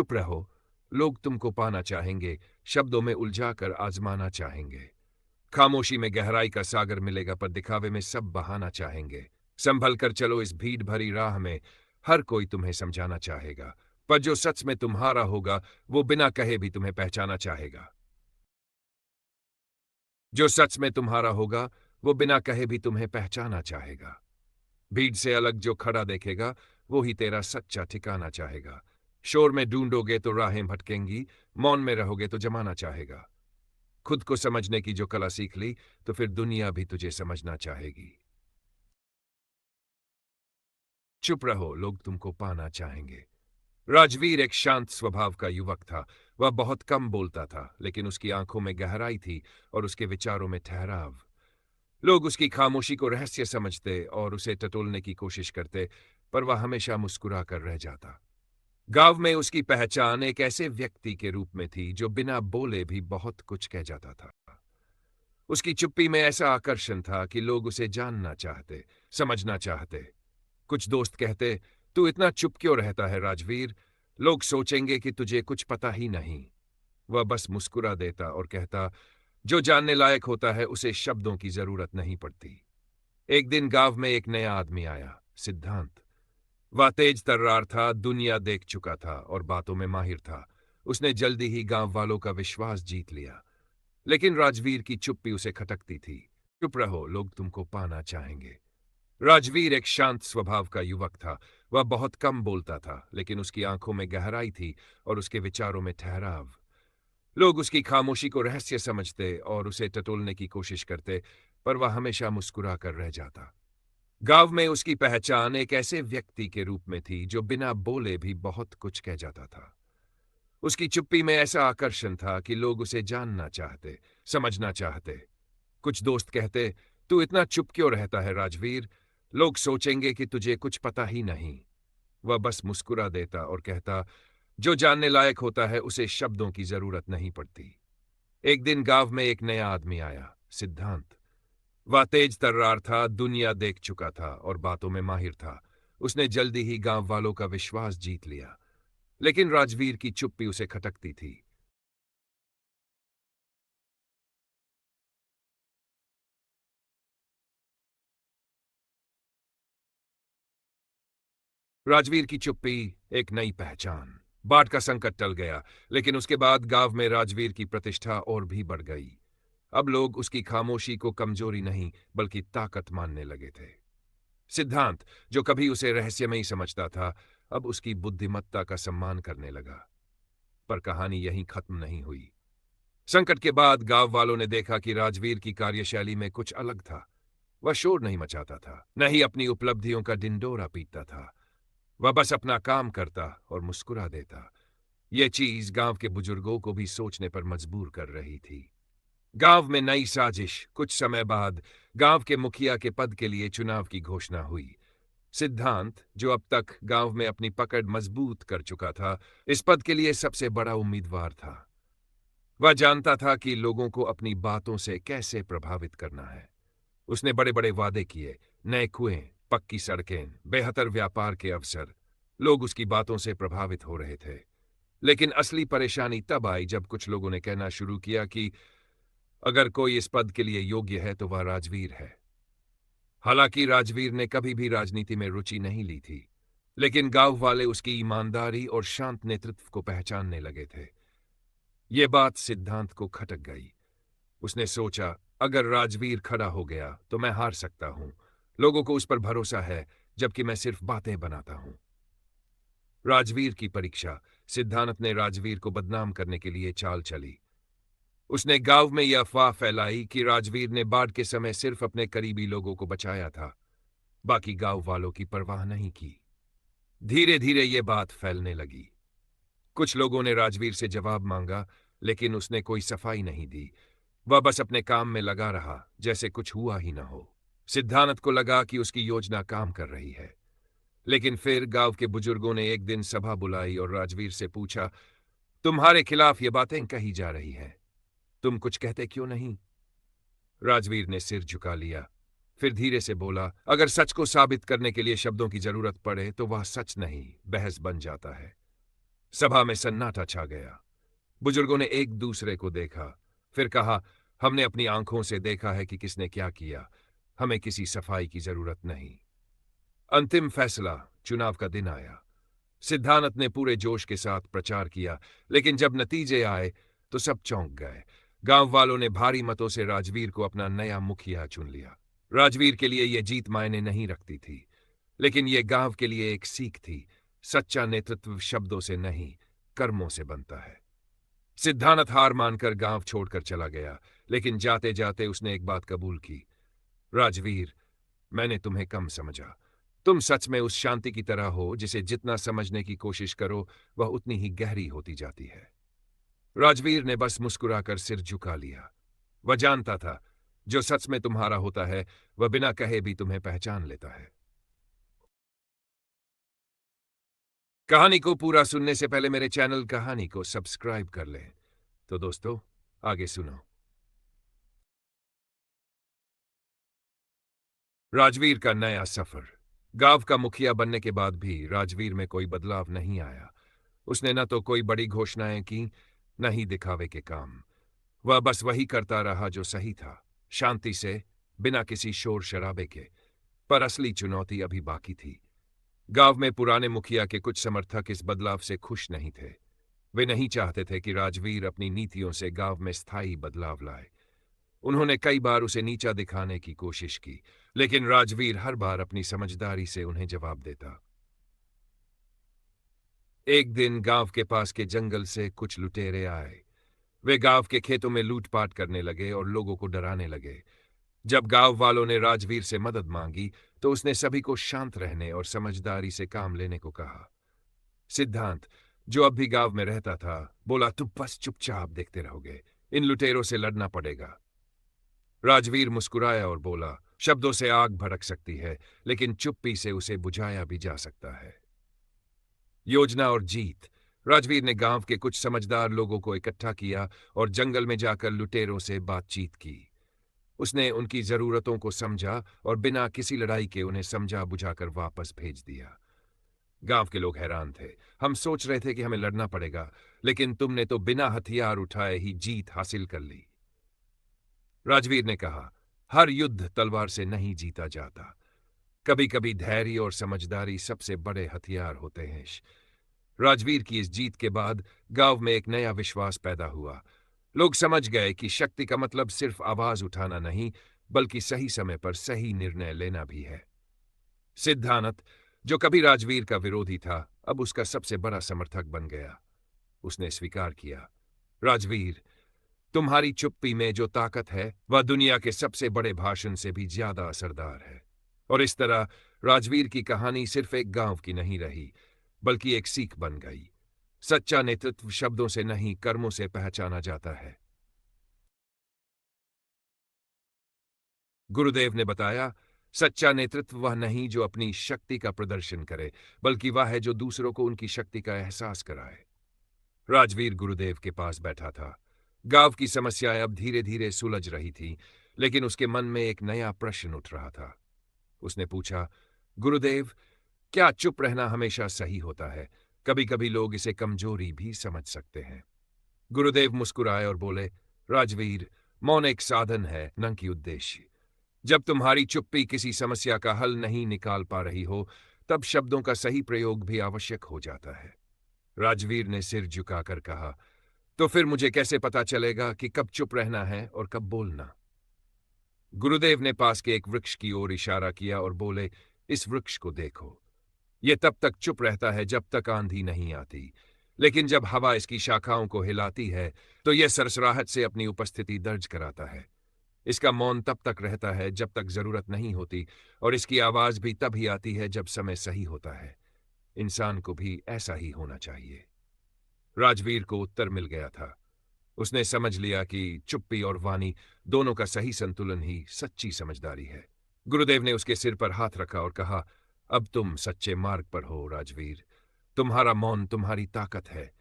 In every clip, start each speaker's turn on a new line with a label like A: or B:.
A: चुप रहो, लोग तुमको पाना चाहेंगे, शब्दों में उलझाकर आजमाना चाहेंगे। खामोशी में गहराई का सागर मिलेगा, पर दिखावे में सब बहाना चाहेंगे। संभल कर चलो इस भीड़ भरी राह में, हर कोई तुम्हें समझाना चाहेगा, पर जो सच में तुम्हारा होगा वो बिना कहे भी तुम्हें पहचाना चाहेगा। जो सच में तुम्हारा होगा वो बिना कहे भी तुम्हें पहचाना चाहेगा। भीड़ से अलग जो खड़ा देखेगा वो ही तेरा सच्चा ठिकाना चाहेगा। शोर में ढूंढोगे तो राहें भटकेंगी, मौन में रहोगे तो जमाना चाहेगा। खुद को समझने की जो कला सीख ली तो फिर दुनिया भी तुझे समझना चाहेगी। चुप रहो, लोग तुमको पाना चाहेंगे। राजवीर एक शांत स्वभाव का युवक था। वह बहुत कम बोलता था, लेकिन उसकी आंखों में गहराई थी और उसके विचारों में ठहराव। लोग उसकी खामोशी को रहस्य समझते और उसे टटोलने की कोशिश करते, पर वह हमेशा मुस्कुरा कर रह जाता। गांव में उसकी पहचान एक ऐसे व्यक्ति के रूप में थी जो बिना बोले भी बहुत कुछ कह जाता था। उसकी चुप्पी में ऐसा आकर्षण था कि लोग उसे जानना चाहते, समझना चाहते। कुछ दोस्त कहते, तू इतना चुप क्यों रहता है राजवीर? लोग सोचेंगे कि तुझे कुछ पता ही नहीं। वह बस मुस्कुरा देता और कहता, जो जानने लायक होता है उसे शब्दों की जरूरत नहीं पड़ती। एक दिन गांव में एक नया आदमी आया, सिद्धांत। वह तेज तर्रार था, दुनिया देख चुका था और बातों में माहिर था। उसने जल्दी ही गांव वालों का विश्वास जीत लिया, लेकिन राजवीर की चुप्पी उसे खटकती थी। चुप रहो, लोग तुमको पाना चाहेंगे। राजवीर एक शांत स्वभाव का युवक था। वह बहुत कम बोलता था, लेकिन उसकी आंखों में गहराई थी और उसके विचारों में ठहराव। लोग उसकी खामोशी को रहस्य समझते और उसे टटोलने की कोशिश करते, पर वह हमेशा मुस्कुरा कर रह जाता। गांव में उसकी पहचान एक ऐसे व्यक्ति के रूप में थी जो बिना बोले भी बहुत कुछ कह जाता था। उसकी चुप्पी में ऐसा आकर्षण था कि लोग उसे जानना चाहते, समझना चाहते। कुछ दोस्त कहते, तू इतना चुप क्यों रहता है राजवीर? लोग सोचेंगे कि तुझे कुछ पता ही नहीं। वह बस मुस्कुरा देता और कहता, जो जानने लायक होता है उसे शब्दों की जरूरत नहीं पड़ती। एक दिन गांव में एक नया आदमी आया, सिद्धांत। वह तेज तर्रार था, दुनिया देख चुका था और बातों में माहिर था। उसने जल्दी ही गांव वालों का विश्वास जीत लिया, लेकिन राजवीर की चुप्पी उसे खटकती थी। राजवीर की चुप्पी एक नई पहचान। बाढ़ का संकट टल गया, लेकिन उसके बाद गांव में राजवीर की प्रतिष्ठा और भी बढ़ गई। अब लोग उसकी खामोशी को कमजोरी नहीं बल्कि ताकत मानने लगे थे। सिद्धांत, जो कभी उसे रहस्यमयी समझता था, अब उसकी बुद्धिमत्ता का सम्मान करने लगा। पर कहानी यहीं खत्म नहीं हुई। संकट के बाद गांव वालों ने देखा कि राजवीर की कार्यशैली में कुछ अलग था। वह शोर नहीं मचाता था, न ही अपनी उपलब्धियों का डिंडोरा पीटता था। वह बस अपना काम करता और मुस्कुरा देता। ये चीज गांव के बुजुर्गों को भी सोचने पर मजबूर कर रही थी। गांव में नई साजिश। कुछ समय बाद गांव के मुखिया के पद के लिए चुनाव की घोषणा हुई। सिद्धांत, जो अब तक गांव में अपनी पकड़ मजबूत कर चुका था, इस पद के लिए सबसे बड़ा उम्मीदवार था। वह जानता था कि लोगों को अपनी बातों से कैसे प्रभावित करना है। उसने बड़े बड़े वादे किए, नए कुएं, पक्की सड़कें, बेहतर व्यापार के अवसर। लोग उसकी बातों से प्रभावित हो रहे थे, लेकिन असली परेशानी तब आई जब कुछ लोगों ने कहना शुरू किया कि अगर कोई इस पद के लिए योग्य है तो वह राजवीर है। हालांकि राजवीर ने कभी भी राजनीति में रुचि नहीं ली थी, लेकिन गांव वाले उसकी ईमानदारी और शांत नेतृत्व को पहचानने लगे थे। ये बात सिद्धांत को खटक गई। उसने सोचा, अगर राजवीर खड़ा हो गया तो मैं हार सकता हूं। लोगों को उस पर भरोसा है, जबकि मैं सिर्फ बातें बनाता हूं। राजवीर की परीक्षा। सिद्धांत ने राजवीर को बदनाम करने के लिए चाल चली। उसने गांव में यह अफवाह फैलाई कि राजवीर ने बाढ़ के समय सिर्फ अपने करीबी लोगों को बचाया था, बाकी गांव वालों की परवाह नहीं की। धीरे धीरे ये बात फैलने लगी। कुछ लोगों ने राजवीर से जवाब मांगा, लेकिन उसने कोई सफाई नहीं दी। वह बस अपने काम में लगा रहा, जैसे कुछ हुआ ही न हो। सिद्धांत को लगा कि उसकी योजना काम कर रही है। लेकिन फिर गांव के बुजुर्गों ने एक दिन सभा बुलाई और राजवीर से पूछा, तुम्हारे खिलाफ ये बातें कही जा रही हैं, तुम कुछ कहते क्यों नहीं? राजवीर ने सिर झुका लिया, फिर धीरे से बोला, अगर सच को साबित करने के लिए शब्दों की जरूरत पड़े तो वह सच नहीं, बहस बन जाता है। सभा में सन्नाटा छा गया। बुजुर्गों ने एक दूसरे को देखा, फिर कहा, हमने अपनी आंखों से देखा है कि किसने क्या किया। हमें किसी सफाई की जरूरत नहीं। अंतिम फैसला, चुनाव का दिन आया। सिद्धानत ने पूरे जोश के साथ प्रचार किया, लेकिन जब नतीजे आए तो सब चौंक गए। गांव वालों ने भारी मतों से राजवीर को अपना नया मुखिया चुन लिया। राजवीर के लिए यह जीत मायने नहीं रखती थी, लेकिन यह गांव के लिए एक सीख थी। सच्चा नेतृत्व शब्दों से नहीं, कर्मों से बनता है। सिद्धानत हार मानकर गांव छोड़कर चला गया, लेकिन जाते जाते उसने एक बात कबूल की। राजवीर, मैंने तुम्हें कम समझा। तुम सच में उस शांति की तरह हो जिसे जितना समझने की कोशिश करो वह उतनी ही गहरी होती जाती है। राजवीर ने बस मुस्कुराकर सिर झुका लिया। वह जानता था, जो सच में तुम्हारा होता है वह बिना कहे भी तुम्हें पहचान लेता है। कहानी को पूरा सुनने से पहले मेरे चैनल कहानी को सब्सक्राइब कर लें। तो दोस्तों, आगे सुनो। राजवीर का नया सफर। गांव का मुखिया बनने के बाद भी राजवीर में कोई बदलाव नहीं आया। उसने न तो कोई बड़ी घोषणाएं की, न ही दिखावे के काम। वह बस वही करता रहा जो सही था, शांति से, बिना किसी शोर शराबे के। पर असली चुनौती अभी बाकी थी। गांव में पुराने मुखिया के कुछ समर्थक इस बदलाव से खुश नहीं थे। वे नहीं चाहते थे कि राजवीर अपनी नीतियों से गांव में स्थायी बदलाव लाए। उन्होंने कई बार उसे नीचा दिखाने की कोशिश की, लेकिन राजवीर हर बार अपनी समझदारी से उन्हें जवाब देता। एक दिन गांव के पास के जंगल से कुछ लुटेरे आए। वे गांव के खेतों में लूटपाट करने लगे और लोगों को डराने लगे। जब गांव वालों ने राजवीर से मदद मांगी तो उसने सभी को शांत रहने और समझदारी से काम लेने को कहा। सिद्धांत, जो अब भी गांव में रहता था, बोला, तुम बस चुपचाप देखते रहोगे, इन लुटेरों से लड़ना पड़ेगा। राजवीर मुस्कुराया और बोला, शब्दों से आग भड़क सकती है, लेकिन चुप्पी से उसे बुझाया भी जा सकता है। योजना और जीत। राजवीर ने गांव के कुछ समझदार लोगों को इकट्ठा किया और जंगल में जाकर लुटेरों से बातचीत की। उसने उनकी जरूरतों को समझा और बिना किसी लड़ाई के उन्हें समझा बुझाकर वापस भेज दिया। गांव के लोग हैरान थे। हम सोच रहे थे कि हमें लड़ना पड़ेगा, लेकिन तुमने तो बिना हथियार उठाए ही जीत हासिल कर ली। राजवीर ने कहा, हर युद्ध तलवार से नहीं जीता जाता। कभी कभी धैर्य और समझदारी सबसे बड़े हथियार होते हैं। राजवीर की इस जीत के बाद गांव में एक नया विश्वास पैदा हुआ। लोग समझ गए कि शक्ति का मतलब सिर्फ आवाज उठाना नहीं, बल्कि सही समय पर सही निर्णय लेना भी है। सिद्धानत, जो कभी राजवीर का विरोधी था, अब उसका सबसे बड़ा समर्थक बन गया। उसने स्वीकार किया, राजवीर, तुम्हारी चुप्पी में जो ताकत है वह दुनिया के सबसे बड़े भाषण से भी ज्यादा असरदार है। और इस तरह राजवीर की कहानी सिर्फ एक गांव की नहीं रही, बल्कि एक सीख बन गई। सच्चा नेतृत्व शब्दों से नहीं, कर्मों से पहचाना जाता है। गुरुदेव ने बताया, सच्चा नेतृत्व वह नहीं जो अपनी शक्ति का प्रदर्शन करे, बल्कि वह है जो दूसरों को उनकी शक्ति का एहसास कराए। राजवीर गुरुदेव के पास बैठा था। गांव की समस्याएं अब धीरे धीरे सुलझ रही थीं, लेकिन उसके मन में एक नया प्रश्न उठ रहा था। उसने पूछा, गुरुदेव, क्या चुप रहना हमेशा सही होता है? कभी कभी लोग इसे कमजोरी भी समझ सकते हैं। गुरुदेव मुस्कुराए और बोले, राजवीर, मौन एक साधन है, न कि उद्देश्य। जब तुम्हारी चुप्पी किसी समस्या का हल नहीं निकाल पा रही हो, तब शब्दों का सही प्रयोग भी आवश्यक हो जाता है। राजवीर ने सिर झुकाकर कहा, तो फिर मुझे कैसे पता चलेगा कि कब चुप रहना है और कब बोलना? गुरुदेव ने पास के एक वृक्ष की ओर इशारा किया और बोले, इस वृक्ष को देखो। यह तब तक चुप रहता है जब तक आंधी नहीं आती, लेकिन जब हवा इसकी शाखाओं को हिलाती है तो यह सरसराहट से अपनी उपस्थिति दर्ज कराता है। इसका मौन तब तक रहता है जब तक जरूरत नहीं होती, और इसकी आवाज भी तभी आती है जब समय सही होता है। इंसान को भी ऐसा ही होना चाहिए। राजवीर को उत्तर मिल गया था। उसने समझ लिया कि चुप्पी और वाणी दोनों का सही संतुलन ही सच्ची समझदारी है। गुरुदेव ने उसके सिर पर हाथ रखा और कहा, अब तुम सच्चे मार्ग पर हो राजवीर। तुम्हारा मौन तुम्हारी ताकत है,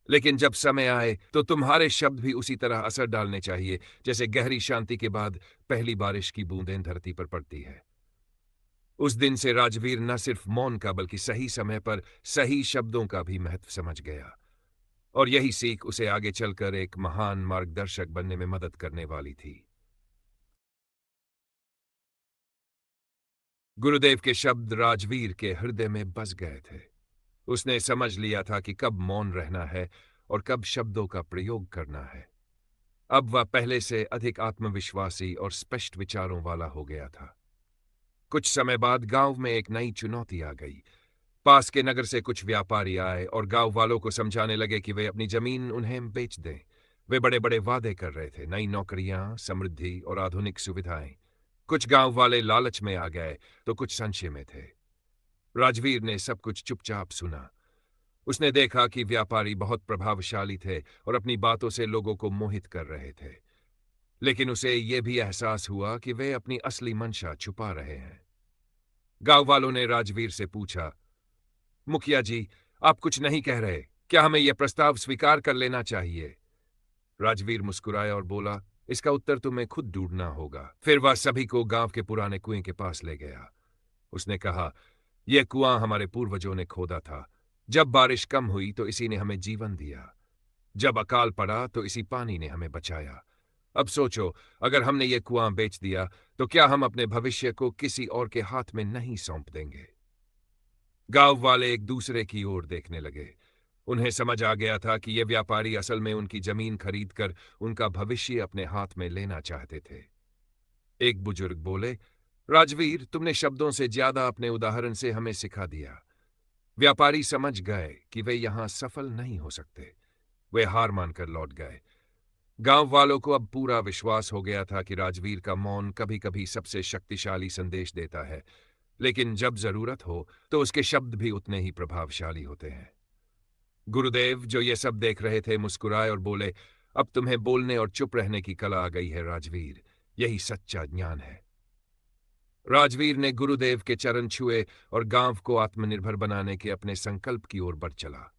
A: लेकिन जब समय आए तो तुम्हारे शब्द भी उसी तरह असर डालने चाहिए जैसे गहरी शांति के बाद पहली बारिश की बूंदें धरती पर पड़ती है। उस दिन से राजवीर न सिर्फ मौन का बल्कि सही समय पर सही शब्दों का भी महत्व समझ गया। और यही सीख उसे आगे चलकर एक महान मार्गदर्शक बनने में मदद करने वाली थी। गुरुदेव के शब्द राजवीर के हृदय में बस गए थे। उसने समझ लिया था कि कब मौन रहना है और कब शब्दों का प्रयोग करना है। अब वह पहले से अधिक आत्मविश्वासी और स्पष्ट विचारों वाला हो गया था। कुछ समय बाद गांव में एक नई चुनौती आ गई। पास के नगर से कुछ व्यापारी आए और गांव वालों को समझाने लगे कि वे अपनी जमीन उन्हें बेच दें। वे बड़े बड़े वादे कर रहे थे, नई नौकरियां, समृद्धि और आधुनिक सुविधाएं। कुछ गांव वाले लालच में आ गए तो कुछ संशय में थे। राजवीर ने सब कुछ चुपचाप सुना। उसने देखा कि व्यापारी बहुत प्रभावशाली थे और अपनी बातों से लोगों को मोहित कर रहे थे, लेकिन उसे यह भी एहसास हुआ कि वे अपनी असली मंशा छुपा रहे हैं। गांव वालों ने राजवीर से पूछा, मुखिया जी, आप कुछ नहीं कह रहे, क्या हमें यह प्रस्ताव स्वीकार कर लेना चाहिए? राजवीर मुस्कुराया और बोला, इसका उत्तर तुम्हें खुद ढूंढना होगा। फिर वह सभी को गांव के पुराने कुएं के पास ले गया। उसने कहा, यह कुआं हमारे पूर्वजों ने खोदा था। जब बारिश कम हुई तो इसी ने हमें जीवन दिया। जब अकाल पड़ा तो इसी पानी ने हमें बचाया। अब सोचो, अगर हमने ये कुआं बेच दिया तो क्या हम अपने भविष्य को किसी और के हाथ में नहीं सौंप देंगे? गांव वाले एक दूसरे की ओर देखने लगे। उन्हें समझ आ गया था कि ये व्यापारी असल में उनकी जमीन खरीदकर उनका भविष्य अपने हाथ में लेना चाहते थे। एक बुजुर्ग बोले, राजवीर, तुमने शब्दों से ज्यादा अपने उदाहरण से हमें सिखा दिया। व्यापारी समझ गए कि वे यहां सफल नहीं हो सकते। वे हार मानकर लौट गए। गांव वालों को अब पूरा विश्वास हो गया था कि राजवीर का मौन कभी कभी सबसे शक्तिशाली संदेश देता है, लेकिन जब जरूरत हो तो उसके शब्द भी उतने ही प्रभावशाली होते हैं। गुरुदेव, जो ये सब देख रहे थे, मुस्कुराए और बोले, अब तुम्हें बोलने और चुप रहने की कला आ गई है राजवीर। यही सच्चा ज्ञान है। राजवीर ने गुरुदेव के चरण छुए और गांव को आत्मनिर्भर बनाने के अपने संकल्प की ओर बढ़ चला।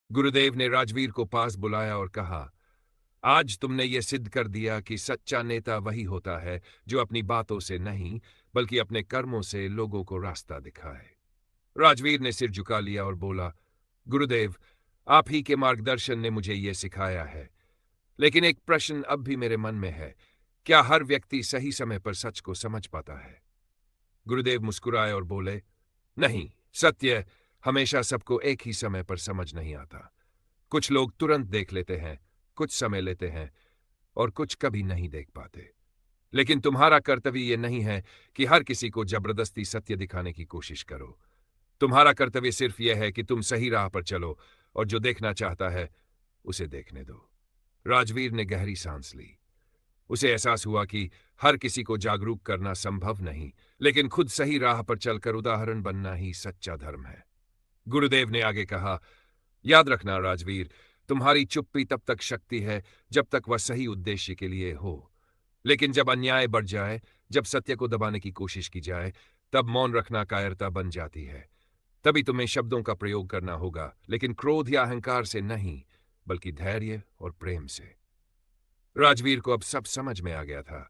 A: गुरुदेव ने राजवीर को पास बुलाया और कहा, आज तुमने ये सिद्ध कर दिया कि सच्चा नेता वही होता है जो अपनी बातों से नहीं बल्कि अपने कर्मों से लोगों को रास्ता दिखाए। राजवीर ने सिर झुका लिया और बोला, गुरुदेव, आप ही के मार्गदर्शन ने मुझे ये सिखाया है, लेकिन एक प्रश्न अब भी मेरे मन में है, क्या हर व्यक्ति सही समय पर सच को समझ पाता है? गुरुदेव मुस्कुराए और बोले, नहीं, सत्य हमेशा सबको एक ही समय पर समझ नहीं आता। कुछ लोग तुरंत देख लेते हैं, कुछ समय लेते हैं और कुछ कभी नहीं देख पाते। लेकिन तुम्हारा कर्तव्य यह नहीं है कि हर किसी को जबरदस्ती सत्य दिखाने की कोशिश करो। तुम्हारा कर्तव्य सिर्फ यह है कि तुम सही राह पर चलो और जो देखना चाहता है उसे देखने दो। राजवीर ने गहरी सांस ली। उसे एहसास हुआ कि हर किसी को जागरूक करना संभव नहीं, लेकिन खुद सही राह पर चलकर उदाहरण बनना ही सच्चा धर्म है। गुरुदेव ने आगे कहा, याद रखना राजवीर, तुम्हारी चुप्पी तब तक शक्ति है जब तक वह सही उद्देश्य के लिए हो। लेकिन जब अन्याय बढ़ जाए, जब सत्य को दबाने की कोशिश की जाए, तब मौन रखना कायरता बन जाती है। तभी तुम्हें शब्दों का प्रयोग करना होगा, लेकिन क्रोध या अहंकार से नहीं, बल्कि धैर्य और प्रेम से। राजवीर को अब सब समझ में आ गया था।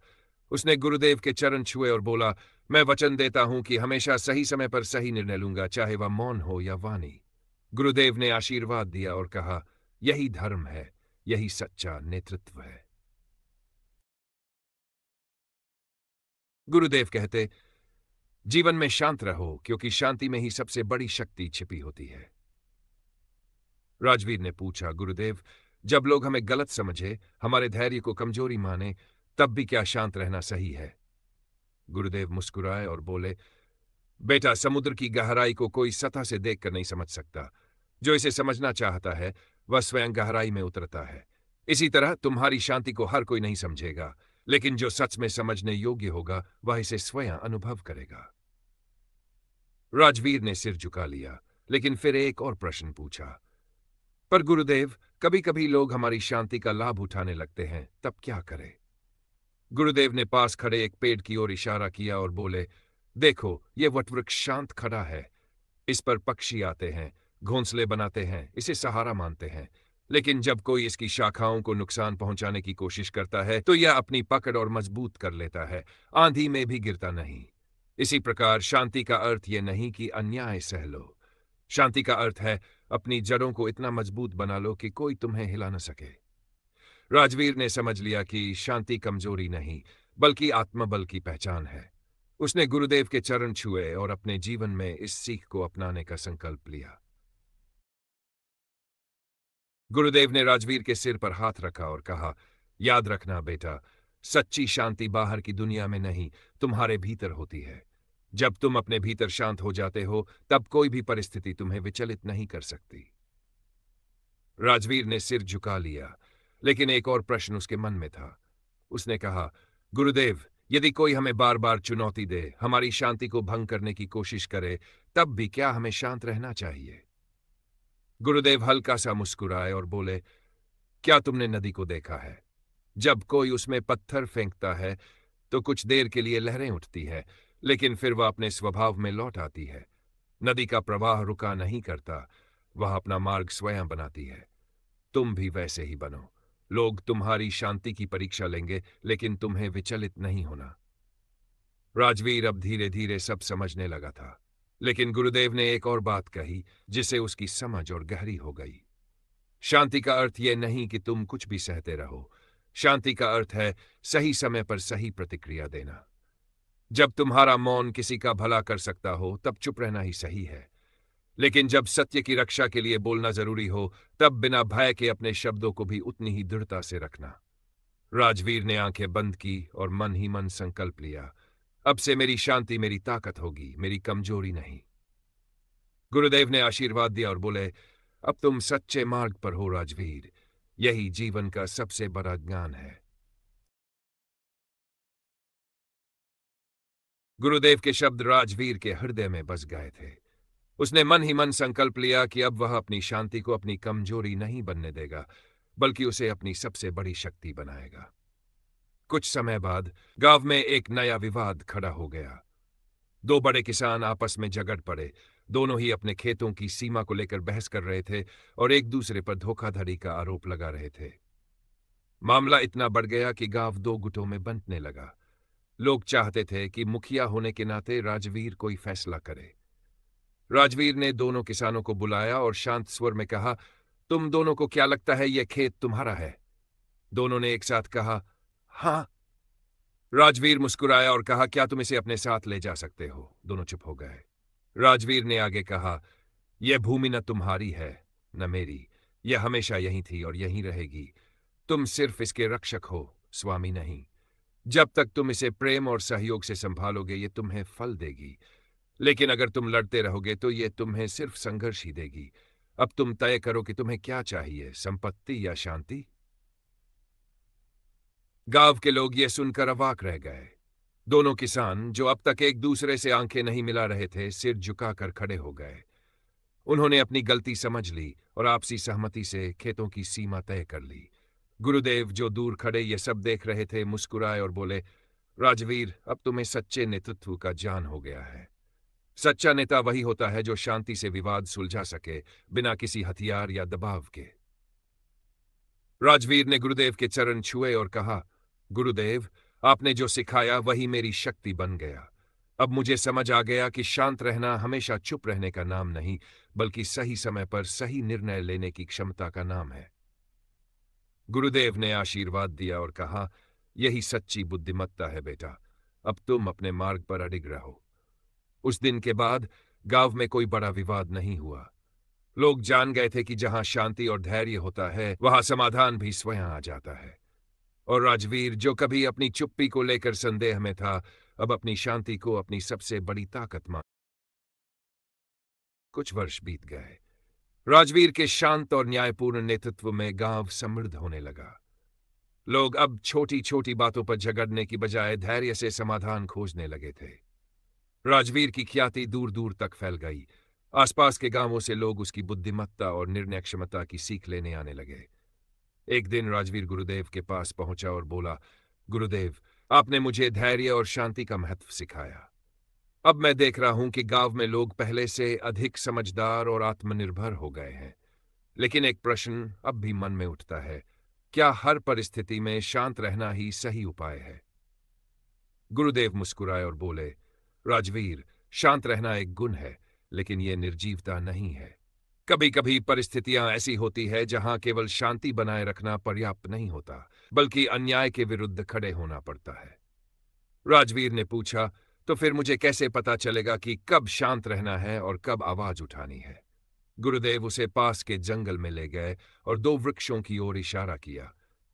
A: उसने गुरुदेव के चरण छुए और बोला, मैं वचन देता हूं कि हमेशा सही समय पर सही निर्णय लूंगा, चाहे वह मौन हो या वाणी। गुरुदेव ने आशीर्वाद दिया और कहा, यही धर्म है, यही सच्चा नेतृत्व है। गुरुदेव कहते, जीवन में शांत रहो, क्योंकि शांति में ही सबसे बड़ी शक्ति छिपी होती है। राजवीर ने पूछा, गुरुदेव, जब लोग हमें गलत समझे, हमारे धैर्य को कमजोरी माने, तब भी क्या शांत रहना सही है? गुरुदेव मुस्कुराए और बोले, बेटा, समुद्र की गहराई को कोई सतह से देखकर नहीं समझ सकता। जो इसे समझना चाहता है वह स्वयं गहराई में उतरता है। इसी तरह तुम्हारी शांति को हर कोई नहीं समझेगा, लेकिन जो सच में समझने योग्य होगा वह इसे स्वयं अनुभव करेगा। राजवीर ने सिर झुका लिया, लेकिन फिर एक और प्रश्न पूछा, पर गुरुदेव, कभी कभी लोग हमारी शांति का लाभ उठाने लगते हैं, तब क्या करें? गुरुदेव ने पास खड़े एक पेड़ की ओर इशारा किया और बोले, देखो, ये वटवृक्ष शांत खड़ा है। इस पर पक्षी आते हैं, घोंसले बनाते हैं, इसे सहारा मानते हैं। लेकिन जब कोई इसकी शाखाओं को नुकसान पहुंचाने की कोशिश करता है तो यह अपनी पकड़ और मजबूत कर लेता है, आंधी में भी गिरता नहीं। इसी प्रकार शांति का अर्थ यह नहीं कि अन्याय सह लो। शांति का अर्थ है अपनी जड़ों को इतना मजबूत बना लो कि कोई तुम्हें हिला न सके। राजवीर ने समझ लिया कि शांति कमजोरी नहीं, बल्कि आत्मबल की पहचान है। उसने गुरुदेव के चरण छुए और अपने जीवन में इस सीख को अपनाने का संकल्प लिया। गुरुदेव ने राजवीर के सिर पर हाथ रखा और कहा, याद रखना बेटा, सच्ची शांति बाहर की दुनिया में नहीं, तुम्हारे भीतर होती है। जब तुम अपने भीतर शांत हो जाते हो, तब कोई भी परिस्थिति तुम्हें विचलित नहीं कर सकती। राजवीर ने सिर झुका लिया, लेकिन एक और प्रश्न उसके मन में था। उसने कहा, गुरुदेव, यदि कोई हमें बार बार चुनौती दे, हमारी शांति को भंग करने की कोशिश करे, तब भी क्या हमें शांत रहना चाहिए? गुरुदेव हल्का सा मुस्कुराए और बोले, क्या तुमने नदी को देखा है? जब कोई उसमें पत्थर फेंकता है तो कुछ देर के लिए लहरें उठती है, लेकिन फिर वह अपने स्वभाव में लौट आती है। नदी का प्रवाह रुका नहीं करता, वह अपना मार्ग स्वयं बनाती है। तुम भी वैसे ही बनो। लोग तुम्हारी शांति की परीक्षा लेंगे, लेकिन तुम्हें विचलित नहीं होना। राजवीर अब धीरे धीरे सब समझने लगा था, लेकिन गुरुदेव ने एक और बात कही जिसे उसकी समझ और गहरी हो गई। शांति का अर्थ यह नहीं कि तुम कुछ भी सहते रहो। शांति का अर्थ है सही समय पर सही प्रतिक्रिया देना। जब तुम्हारा मौन किसी का भला कर सकता हो, तब चुप रहना ही सही है। लेकिन जब सत्य की रक्षा के लिए बोलना जरूरी हो, तब बिना भय के अपने शब्दों को भी उतनी ही दृढ़ता से रखना। राजवीर ने आंखें बंद की और मन ही मन संकल्प लिया, अब से मेरी शांति मेरी ताकत होगी, मेरी कमजोरी नहीं। गुरुदेव ने आशीर्वाद दिया और बोले, अब तुम सच्चे मार्ग पर हो राजवीर, यही जीवन का सबसे बड़ा ज्ञान है। गुरुदेव के शब्द राजवीर के हृदय में बस गए थे। उसने मन ही मन संकल्प लिया कि अब वह अपनी शांति को अपनी कमजोरी नहीं बनने देगा, बल्कि उसे अपनी सबसे बड़ी शक्ति बनाएगा। कुछ समय बाद गांव में एक नया विवाद खड़ा हो गया। दो बड़े किसान आपस में झगड़ पड़े। दोनों ही अपने खेतों की सीमा को लेकर बहस कर रहे थे और एक दूसरे पर धोखाधड़ी का आरोप लगा रहे थे। मामला इतना बढ़ गया कि गांव दो गुटों में बंटने लगा। लोग चाहते थे कि मुखिया होने के नाते राजवीर कोई फैसला करे। राजवीर ने दोनों किसानों को बुलाया और शांत स्वर में कहा, तुम दोनों को क्या लगता है यह खेत तुम्हारा है? दोनों ने एक साथ कहा, हाँ। राजवीर मुस्कुराया और कहा, क्या तुम इसे अपने साथ ले जा सकते हो? दोनों चुप हो गए। राजवीर ने आगे कहा, यह भूमि न तुम्हारी है न मेरी, यह हमेशा यहीं थी और यहीं रहेगी। तुम सिर्फ इसके रक्षक हो, स्वामी नहीं। जब तक तुम इसे प्रेम और सहयोग से संभालोगे, ये तुम्हें फल देगी, लेकिन अगर तुम लड़ते रहोगे तो ये तुम्हें सिर्फ संघर्ष ही देगी। अब तुम तय करो कि तुम्हें क्या चाहिए, संपत्ति या शांति? गांव के लोग ये सुनकर अवाक रह गए। दोनों किसान, जो अब तक एक दूसरे से आंखें नहीं मिला रहे थे, सिर झुकाकर खड़े हो गए। उन्होंने अपनी गलती समझ ली और आपसी सहमति से खेतों की सीमा तय कर ली। गुरुदेव, जो दूर खड़े ये सब देख रहे थे, मुस्कुराए और बोले, राजवीर, अब तुम्हें सच्चे नेतृत्व का ज्ञान हो गया है। सच्चा नेता वही होता है जो शांति से विवाद सुलझा सके, बिना किसी हथियार या दबाव के। राजवीर ने गुरुदेव के चरण छुए और कहा, गुरुदेव, आपने जो सिखाया वही मेरी शक्ति बन गया। अब मुझे समझ आ गया कि शांत रहना हमेशा चुप रहने का नाम नहीं, बल्कि सही समय पर सही निर्णय लेने की क्षमता का नाम है। गुरुदेव ने आशीर्वाद दिया और कहा, यही सच्ची बुद्धिमत्ता है बेटा, अब तुम अपने मार्ग पर अडिग रहो। उस दिन के बाद गांव में कोई बड़ा विवाद नहीं हुआ। लोग जान गए थे कि जहां शांति और धैर्य होता है, वहां समाधान भी स्वयं आ जाता है। और राजवीर, जो कभी अपनी चुप्पी को लेकर संदेह में था, अब अपनी शांति को अपनी सबसे बड़ी ताकत मान। कुछ वर्ष बीत गए। राजवीर के शांत और न्यायपूर्ण नेतृत्व में गांव समृद्ध होने लगा। लोग अब छोटी छोटी बातों पर झगड़ने की बजाय धैर्य से समाधान खोजने लगे थे। राजवीर की ख्याति दूर दूर तक फैल गई। आसपास के गांवों से लोग उसकी बुद्धिमत्ता और निर्णय क्षमता की सीख लेने आने लगे। एक दिन राजवीर गुरुदेव के पास पहुंचा और बोला, गुरुदेव, आपने मुझे धैर्य और शांति का महत्व सिखाया। अब मैं देख रहा हूं कि गांव में लोग पहले से अधिक समझदार और आत्मनिर्भर हो गए हैं। लेकिन एक प्रश्न अब भी मन में उठता है, क्या हर परिस्थिति में शांत रहना ही सही उपाय है? गुरुदेव मुस्कुराए और बोले, राजवीर, शांत रहना एक गुण है, लेकिन यह निर्जीवता नहीं है। कभी कभी परिस्थितियां ऐसी होती है जहां केवल शांति बनाए रखना पर्याप्त नहीं होता, बल्कि अन्याय के विरुद्ध खड़े होना पड़ता है। राजवीर ने पूछा, तो फिर मुझे कैसे पता चलेगा कि कब शांत रहना है और कब आवाज उठानी है? गुरुदेव उसे पास के जंगल में ले गए और दो वृक्षों की ओर इशारा किया।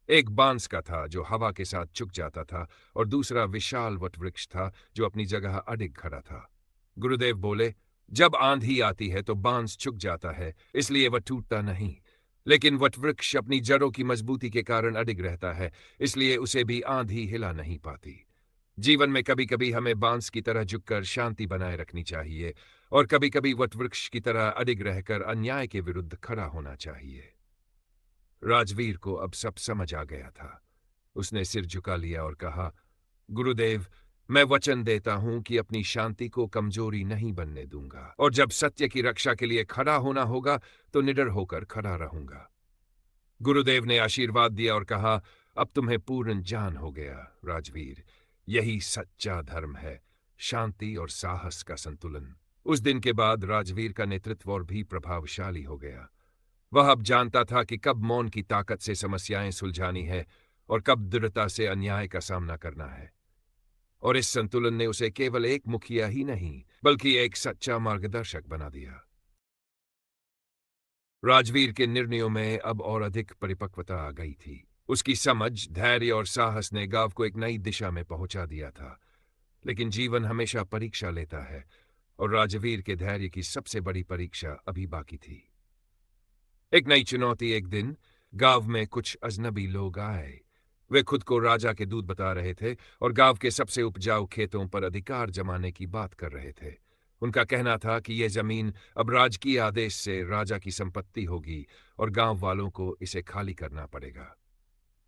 A: एक बांस का था जो हवा के साथ झुक जाता था, और दूसरा विशाल वटवृक्ष था जो अपनी जगह अडिग खड़ा था। गुरुदेव बोले, जब आंधी आती है तो बांस झुक जाता है, इसलिए वह टूटता नहीं। लेकिन वटवृक्ष अपनी जड़ों की मजबूती के कारण अडिग रहता है, इसलिए उसे भी आंधी हिला नहीं पाती। जीवन में कभी कभी हमें बांस की तरह झुककर शांति बनाए रखनी चाहिए, और कभी कभी वटवृक्ष की तरह अडिग रहकर अन्याय के विरुद्ध खड़ा होना चाहिए। राजवीर को अब सब समझ आ गया था। उसने सिर झुका लिया और कहा, गुरुदेव, मैं वचन देता हूं कि अपनी शांति को कमजोरी नहीं बनने दूंगा, और जब सत्य की रक्षा के लिए खड़ा होना होगा तो निडर होकर खड़ा रहूंगा। गुरुदेव ने आशीर्वाद दिया और कहा, अब तुम्हें पूर्ण ज्ञान हो गया राजवीर। यही सच्चा धर्म है, शांति और साहस का संतुलन। उस दिन के बाद राजवीर का नेतृत्व और भी प्रभावशाली हो गया। वह अब जानता था कि कब मौन की ताकत से समस्याएं सुलझानी है और कब दृढ़ता से अन्याय का सामना करना है। और इस संतुलन ने उसे केवल एक मुखिया ही नहीं, बल्कि एक सच्चा मार्गदर्शक बना दिया। राजवीर के निर्णयों में अब और अधिक परिपक्वता आ गई थी। उसकी समझ, धैर्य और साहस ने गांव को एक नई दिशा में पहुंचा दिया था। लेकिन जीवन हमेशा परीक्षा लेता है, और राजवीर के धैर्य की सबसे बड़ी परीक्षा अभी बाकी थी। एक नई चुनौती। एक दिन गांव में कुछ अजनबी लोग आए। वे खुद को राजा के दूत बता रहे थे और गांव के सबसे उपजाऊ खेतों पर अधिकार जमाने की बात कर रहे थे। उनका कहना था कि यह जमीन अब राजकीय आदेश से राजा की संपत्ति होगी और गांव वालों को इसे खाली करना पड़ेगा।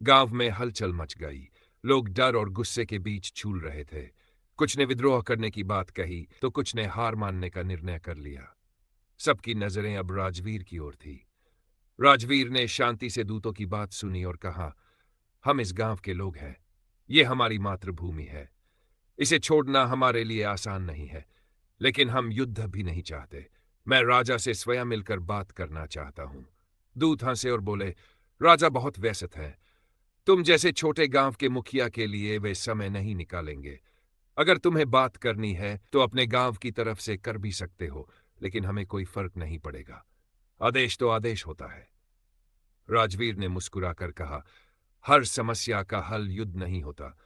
A: गांव में हलचल मच गई। लोग डर और गुस्से के बीच झूल रहे थे। कुछ ने विद्रोह करने की बात कही तो कुछ ने हार मानने का निर्णय कर लिया। सबकी नजरें अब राजवीर की ओर थी। राजवीर ने शांति से दूतों की बात सुनी और कहा, हम इस गांव के लोग हैं। ये हमारी मातृभूमि है। इसे छोड़ना हमारे लिए आसान नहीं है, लेकिन हम युद्ध भी नहीं चाहते। मैं राजा से स्वयं मिलकर बात करना चाहता हूं। दूत हंसे और बोले, राजा बहुत व्यस्त हैं। तुम जैसे छोटे गांव के मुखिया के लिए वे समय नहीं निकालेंगे। अगर तुम्हें बात करनी है तो अपने गांव की तरफ से कर भी सकते हो, लेकिन हमें कोई फर्क नहीं पड़ेगा। आदेश तो आदेश होता है। राजवीर ने मुस्कुराकर कहा, हर समस्या का हल युद्ध नहीं होता।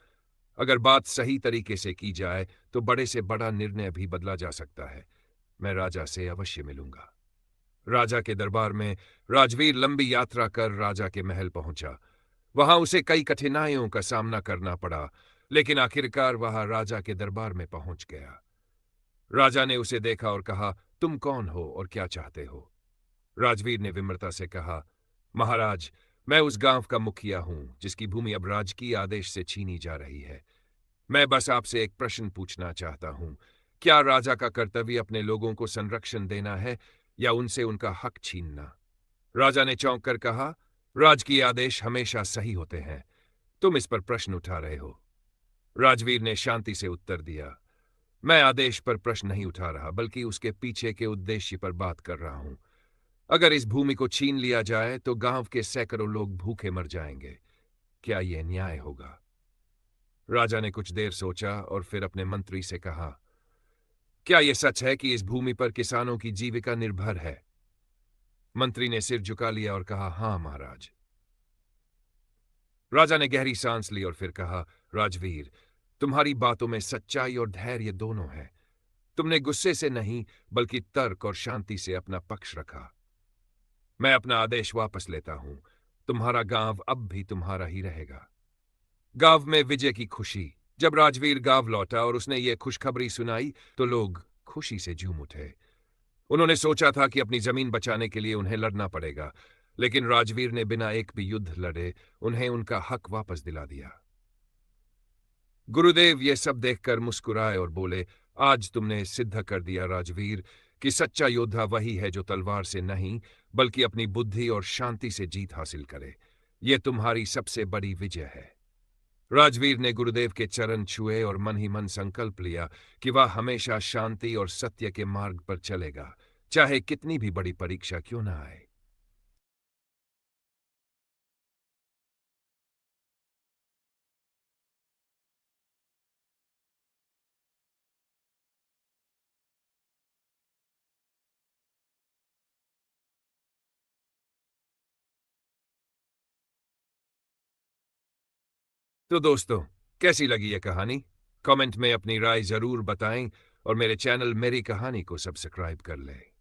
A: अगर बात सही तरीके से की जाए तो बड़े से बड़ा निर्णय भी बदला जा सकता है। मैं राजा से अवश्य मिलूंगा। राजा के दरबार में राजवीर लंबी यात्रा कर राजा के महल पहुंचा। वहां उसे कई कठिनाइयों का सामना करना पड़ा, लेकिन आखिरकार वह राजा के दरबार में पहुंच गया। राजा ने उसे देखा और कहा, तुम कौन हो और क्या चाहते हो? राजवीर ने विम्रता से कहा, महाराज, मैं उस गांव का मुखिया हूं जिसकी भूमि अब राजकीय आदेश से छीनी जा रही है। मैं बस आपसे एक प्रश्न पूछना चाहता हूं। क्या राजा का कर्तव्य अपने लोगों को संरक्षण देना है या उनसे उनका हक छीनना? राजा ने चौंक कर कहा, राजकीय आदेश हमेशा सही होते हैं। तुम इस पर प्रश्न उठा रहे हो। राजवीर ने शांति से उत्तर दिया, मैं आदेश पर प्रश्न नहीं उठा रहा, बल्कि उसके पीछे के उद्देश्य पर बात कर रहा हूं। अगर इस भूमि को छीन लिया जाए तो गांव के सैकड़ों लोग भूखे मर जाएंगे। क्या यह न्याय होगा? राजा ने कुछ देर सोचा और फिर अपने मंत्री से कहा, क्या यह सच है कि इस भूमि पर किसानों की जीविका निर्भर है? मंत्री ने सिर झुका लिया और कहा, हां महाराज। राजा ने गहरी सांस ली और फिर कहा, राजवीर, तुम्हारी बातों में सच्चाई और धैर्य दोनों है। तुमने गुस्से से नहीं, बल्कि तर्क और शांति से अपना पक्ष रखा। मैं अपना आदेश वापस लेता हूं। तुम्हारा गांव अब भी तुम्हारा ही रहेगा। गांव में विजय की खुशी। जब राजवीर गांव लौटा और उसने ये खुशखबरी सुनाई तो लोग खुशी से झूम उठे। उन्होंने सोचा था कि अपनी जमीन बचाने के लिए उन्हें लड़ना पड़ेगा, लेकिन राजवीर ने बिना एक भी युद्ध लड़े उन्हें उनका हक वापस दिला दिया। गुरुदेव ये सब देखकर मुस्कुराए और बोले, आज तुमने सिद्ध कर दिया राजवीर कि सच्चा योद्धा वही है जो तलवार से नहीं, बल्कि अपनी बुद्धि और शांति से जीत हासिल करे। यह तुम्हारी सबसे बड़ी विजय है। राजवीर ने गुरुदेव के चरण छुए और मन ही मन संकल्प लिया कि वह हमेशा शांति और सत्य के मार्ग पर चलेगा, चाहे कितनी भी बड़ी परीक्षा क्यों न आए। तो दोस्तों, कैसी लगी ये कहानी? कमेंट में अपनी राय जरूर बताएं और मेरे चैनल मेरी कहानी को सब्सक्राइब कर लें।